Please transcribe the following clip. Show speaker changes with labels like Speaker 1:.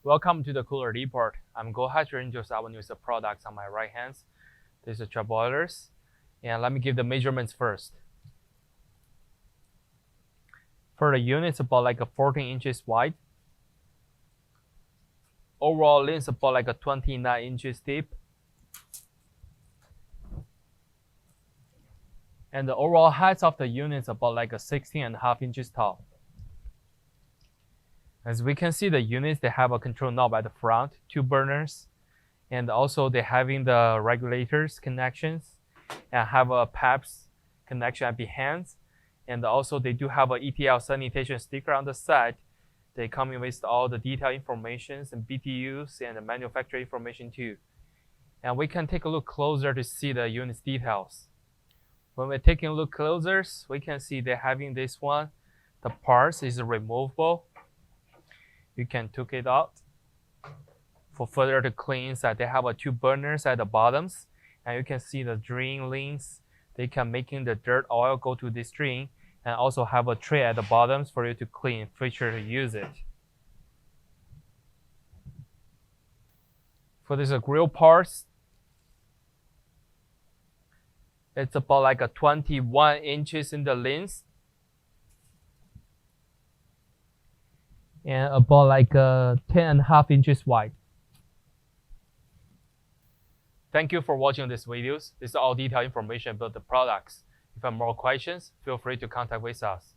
Speaker 1: Welcome to the cooler report. I'm going to introduce our newest products on my right hand. This is boilers, and let me give the measurements first. For the unit, it's about like a 14 inches wide. Overall length about like a 29 inches deep. And the overall height of the unit is about like a 16.5 inches tall. As we can see, the units, they have a control knob at the front, 2 burners, and also they're having the regulators connections and have a PAPS connection at behind. And also they do have a ETL sanitation sticker on the side. They come in with all the detailed information and BTUs and the manufacturer information too. And we can take a look closer to see the unit's details. When we're taking a look closer, we can see they're having this one. The parts is removable. You can take it out. For further to clean inside, they have 2 burners at the bottoms, and you can see the drain lanes. They can making the dirt oil go to this drain, and also have a tray at the bottoms for you to clean, feature to use it. For this grill parts, it's about like a 21 inches in the length, and about like 10.5 inches wide. Thank you for watching these videos. This is all detailed information about the products. If you have more questions, feel free to contact with us.